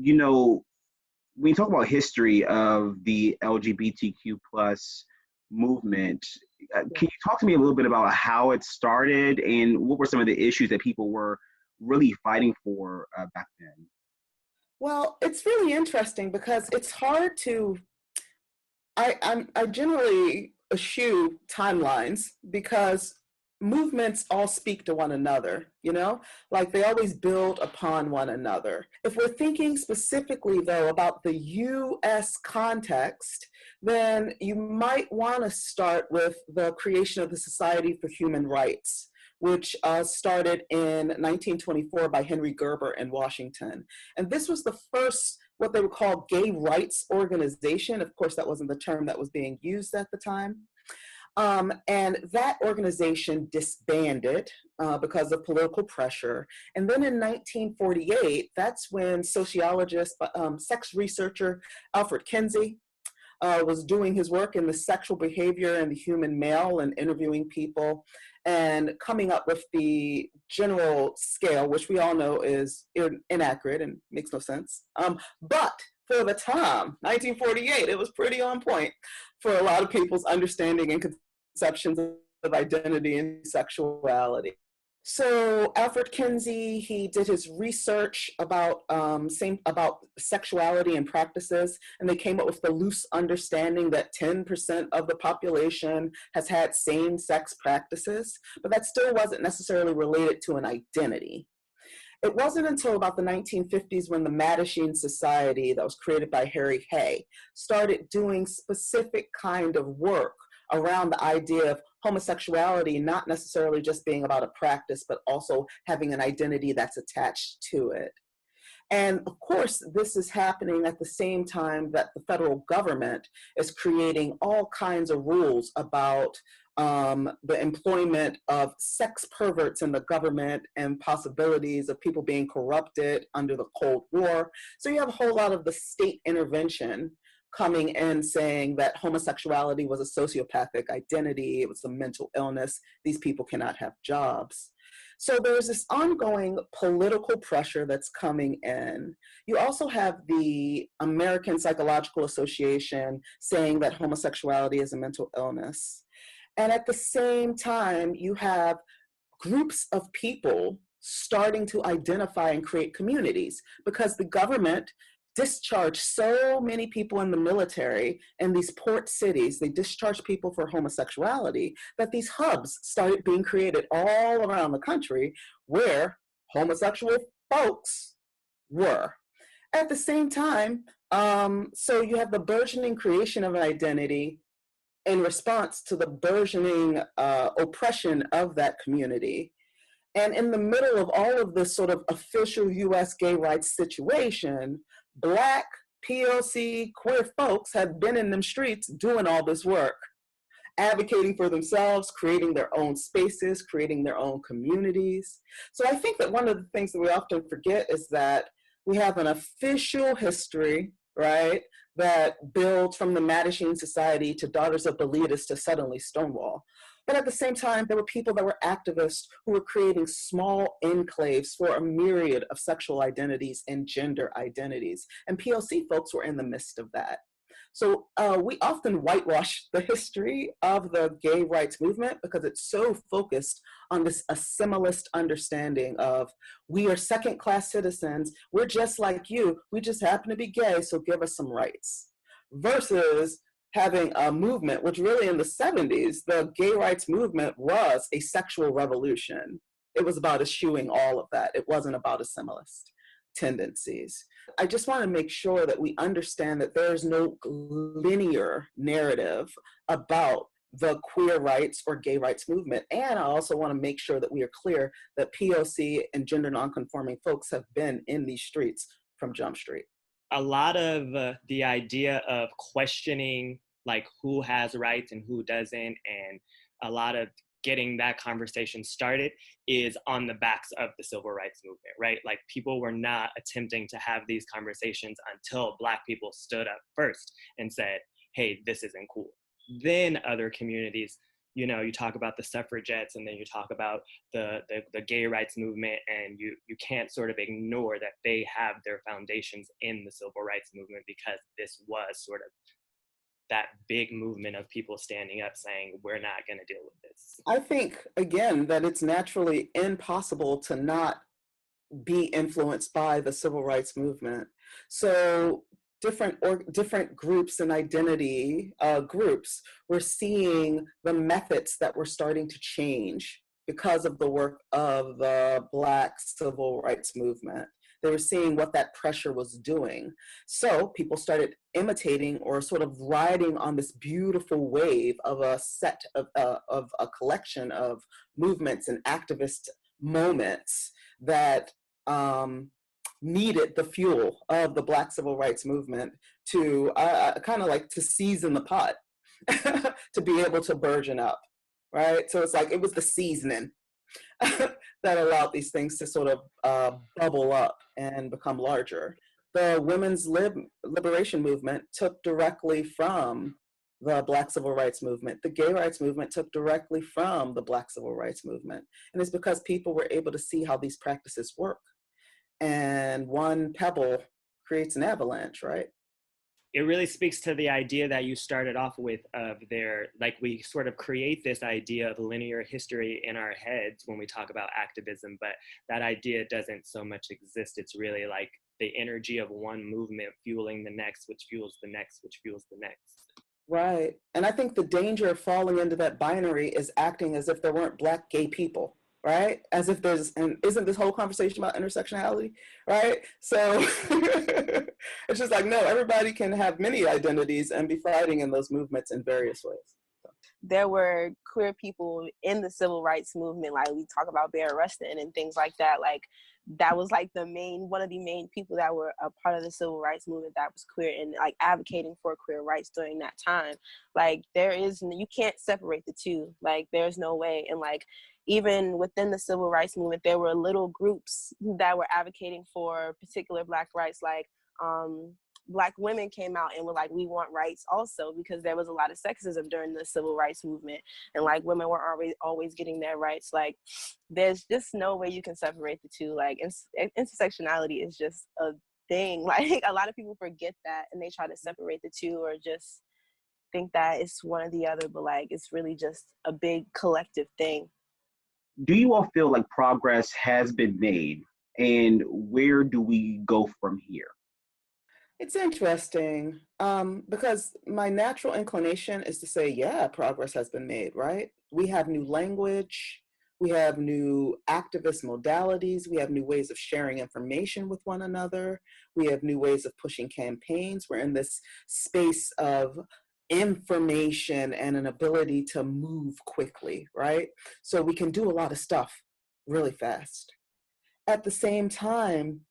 you know, when you talk about history of the LGBTQ plus movement, can you talk to me a little bit about how it started and what were some of the issues that people were really fighting for back then? Well, it's really interesting because it's hard to I generally eschew timelines because movements all speak to one another, like they always build upon one another. If we're thinking specifically, though, about the US context, then you might want to start with the creation of the Society for Human Rights, which started in 1924 by Henry Gerber in Washington. And this was the first what they would call gay rights organization. Of course, that wasn't the term that was being used at the time. And that organization disbanded because of political pressure. And then in 1948, that's when sociologist, sex researcher Alfred Kinsey was doing his work in the sexual behavior in the human male and interviewing people and coming up with the general scale, which we all know is inaccurate and makes no sense. But for the time, 1948, it was pretty on point for a lot of people's understanding and conceptions of identity and sexuality. So Alfred Kinsey, he did his research about sexuality and practices, and they came up with the loose understanding that 10% of the population has had same-sex practices, but that still wasn't necessarily related to an identity. It wasn't until about the 1950s when the Mattachine Society that was created by Harry Hay started doing specific kind of work around the idea of homosexuality not necessarily just being about a practice, but also having an identity that's attached to it. And of course, this is happening at the same time that the federal government is creating all kinds of rules about the employment of sex perverts in the government and possibilities of people being corrupted under the Cold War. So you have a whole lot of the state intervention coming in saying that homosexuality was a sociopathic identity, it was a mental illness, these people cannot have jobs. So there's this ongoing political pressure that's coming in. You also have the American Psychological Association saying that homosexuality is a mental illness. And at the same time, you have groups of people starting to identify and create communities because the government discharged so many people in the military in these port cities. They discharged people for homosexuality that these hubs started being created all around the country where homosexual folks were. At the same time, so you have the burgeoning creation of an identity in response to the burgeoning oppression of that community. And in the middle of all of this sort of official US gay rights situation, Black, POC, queer folks have been in them streets doing all this work, advocating for themselves, creating their own spaces, creating their own communities. So I think that one of the things that we often forget is that we have an official history, right, that builds from the Mattachine Society to Daughters of Bilitis to suddenly Stonewall. But at the same time, there were people that were activists who were creating small enclaves for a myriad of sexual identities and gender identities. And POC folks were in the midst of that. So we often whitewash the history of the gay rights movement because it's so focused on this assimilist understanding of we are second-class citizens, we're just like you, we just happen to be gay, so give us some rights. Versus having a movement, which really in the 70s, the gay rights movement was a sexual revolution. It was about eschewing all of that. It wasn't about assimilist tendencies. I just want to make sure that we understand that there's no linear narrative about the queer rights or gay rights movement. And I also want to make sure that we are clear that POC and gender nonconforming folks have been in these streets from Jump Street. A lot of the idea of questioning like who has rights and who doesn't, and a lot of getting that conversation started is on the backs of the civil rights movement, right? Like people were not attempting to have these conversations until Black people stood up first and said, hey, this isn't cool. Then other communities you know, you talk about the suffragettes, and then you talk about the gay rights movement, and you can't sort of ignore that they have their foundations in the civil rights movement, because this was sort of that big movement of people standing up saying, we're not going to deal with this. I think, again, that it's naturally impossible to not be influenced by the civil rights movement. So different groups and identity groups were seeing the methods that were starting to change because of the work of the Black civil rights movement. They were seeing what that pressure was doing. So people started imitating or sort of riding on this beautiful wave of a set of a collection of movements and activist moments that needed the fuel of the Black civil rights movement to kind of like to season the pot, to be able to burgeon up, right? So it's like it was the seasoning that allowed these things to sort of bubble up and become larger. The women's liberation movement took directly from the Black civil rights movement. The gay rights movement took directly from the Black civil rights movement. And it's because people were able to see how these practices work. And one pebble creates an avalanche, right? It really speaks to the idea that you started off with of their, like, we sort of create this idea of linear history in our heads when we talk about activism, but that idea doesn't so much exist. It's really like the energy of one movement fueling the next, which fuels the next, which fuels the next. Right. And I think the danger of falling into that binary is acting as if there weren't Black gay people, right? As if there's, and isn't this whole conversation about intersectionality, right? So it's just like, no, everybody can have many identities and be fighting in those movements in various ways. There were queer people in the civil rights movement, like we talk about Bear Rustin and things like that. Like that was like one of the main people that were a part of the civil rights movement that was queer and like advocating for queer rights during that time. Like you can't separate the two. Like there's no way. And like even within the civil rights movement, there were little groups that were advocating for particular Black rights, like Black women came out and were like, we want rights also, because there was a lot of sexism during the civil rights movement, and like women were always getting their rights. Like there's just no way you can separate the two. Like intersectionality is just a thing. Like a lot of people forget that and they try to separate the two or just think that it's one or the other, but like it's really just a big collective thing. Do you all feel like progress has been made, and where do we go from here? It's interesting because my natural inclination is to say, yeah, progress has been made, right? We have new language, we have new activist modalities, we have new ways of sharing information with one another, we have new ways of pushing campaigns. We're in this space of information and an ability to move quickly, right? So we can do a lot of stuff really fast. At the same time,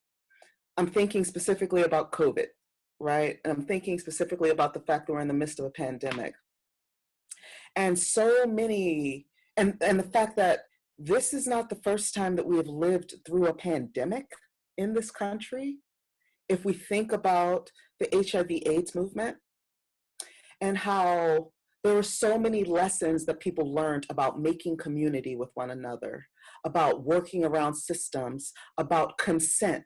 I'm thinking specifically about COVID, right? And I'm thinking specifically about the fact that we're in the midst of a pandemic. And so many, and the fact that this is not the first time that we have lived through a pandemic in this country. If we think about the HIV/AIDS movement and how there were so many lessons that people learned about making community with one another, about working around systems, about consent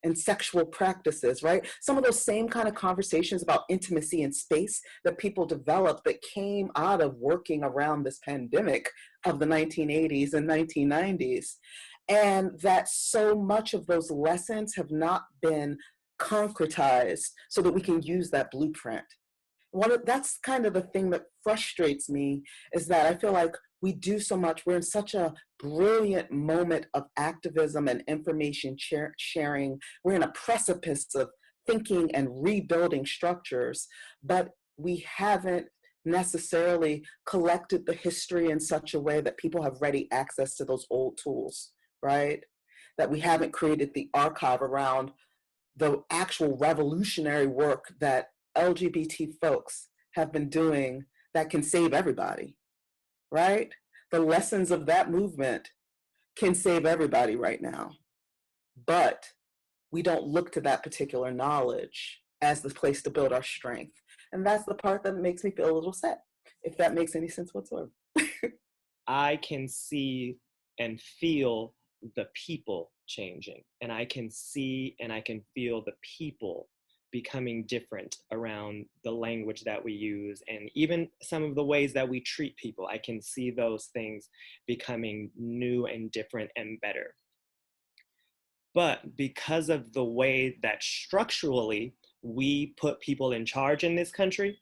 and sexual practices, right? Some of those same kind of conversations about intimacy and space that people developed that came out of working around this pandemic of the 1980s and 1990s. And that so much of those lessons have not been concretized so that we can use that blueprint. That's kind of the thing that frustrates me, is that I feel like we do so much. We're in such a brilliant moment of activism and information sharing. We're in a precipice of thinking and rebuilding structures, but we haven't necessarily collected the history in such a way that people have ready access to those old tools, right? That we haven't created the archive around the actual revolutionary work that LGBT folks have been doing that can save everybody, right? The lessons of that movement can save everybody right now. But we don't look to that particular knowledge as the place to build our strength. And that's the part that makes me feel a little sad, if that makes any sense whatsoever. I can see and feel the people changing, and I can see and I can feel the people becoming different around the language that we use, and even some of the ways that we treat people. I can see those things becoming new and different and better. But because of the way that structurally we put people in charge in this country,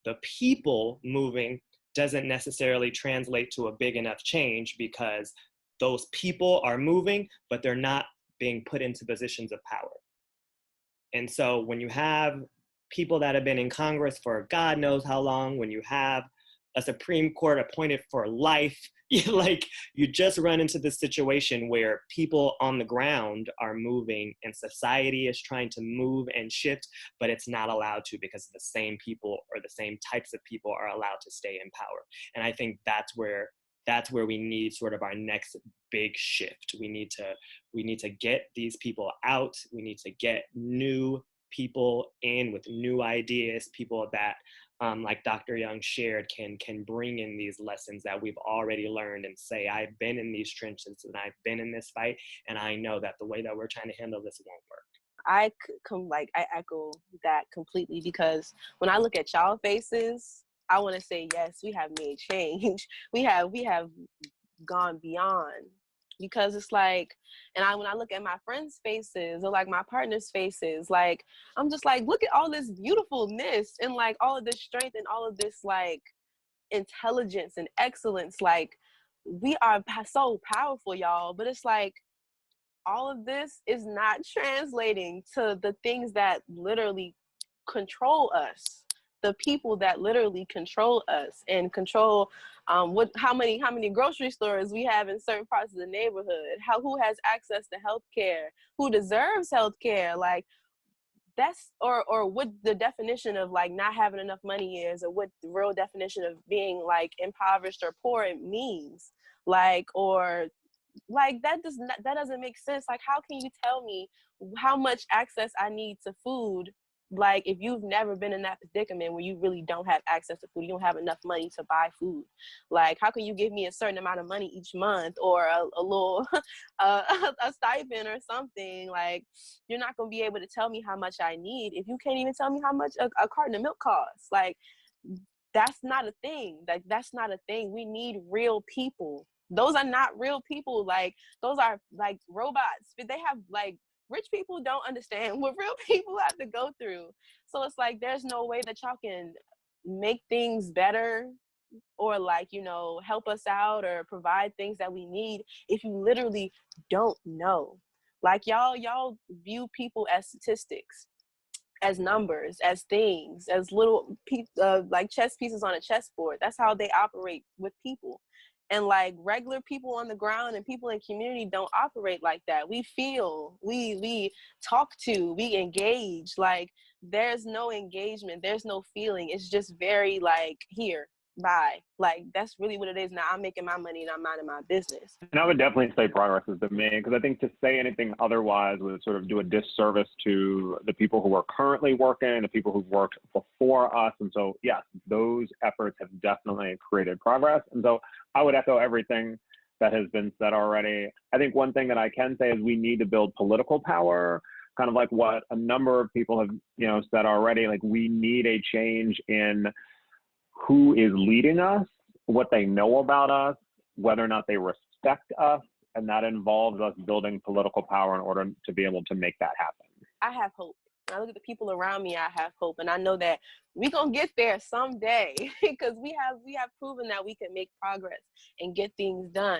the people moving doesn't necessarily translate to a big enough change, because those people are moving, but they're not being put into positions of power. And so when you have people that have been in Congress for God knows how long, when you have a Supreme Court appointed for life, you just run into this situation where people on the ground are moving and society is trying to move and shift, but it's not allowed to, because the same people or the same types of people are allowed to stay in power. And I think that's where we need sort of our next big shift. We need to get these people out. We need to get new people in with new ideas, people that like Dr. Young shared, can bring in these lessons that we've already learned and say, I've been in these trenches and I've been in this fight, and I know that the way that we're trying to handle this won't work. I echo that completely, because when I look at y'all faces, I want to say, yes, we have made change. we have gone beyond, because it's like, and when I look at my friends' faces or like my partner's faces, like, I'm just like, look at all this beautifulness and like all of this strength and all of this like intelligence and excellence. Like, we are so powerful, y'all, but it's like all of this is not translating to the things that literally control us, the people that literally control us and control how many grocery stores we have in certain parts of the neighborhood, who has access to healthcare, who deserves healthcare, like that's or what the definition of like not having enough money is, or what the real definition of being like impoverished or poor it means, like, or like that doesn't make sense. Like, how can you tell me how much access I need to food, like, if you've never been in that predicament where you really don't have access to food, you don't have enough money to buy food? Like, how can you give me a certain amount of money each month, or a little a stipend or something? Like, you're not going to be able to tell me how much I need if you can't even tell me how much a carton of milk costs. Like, that's not a thing. Like, that's not a thing. We need real people. Those are not real people. Like, those are like robots. They have like, rich people don't understand what real people have to go through. So it's like, there's no way that y'all can make things better or like, help us out or provide things that we need if you literally don't know. Like, y'all view people as statistics, as numbers, as things, as little like chess pieces on a chessboard. That's how they operate with people. And like regular people on the ground and people in community don't operate like that. We feel, we talk to, we engage. Like, there's no engagement, there's no feeling. It's just very like, here, bye. Like, that's really what it is. Now I'm making my money and I'm minding my business. And I would definitely say progress is the main, because I think to say anything otherwise would sort of do a disservice to the people who are currently working, the people who've worked before us. And so, yes, those efforts have definitely created progress. And so I would echo everything that has been said already. I think one thing that I can say is we need to build political power, kind of like what a number of people have, said already. Like, we need a change in who is leading us, what they know about us, whether or not they respect us, and that involves us building political power in order to be able to make that happen. I have hope. When I look at the people around me, I have hope, and I know that we're gonna get there someday because we have proven that we can make progress and get things done.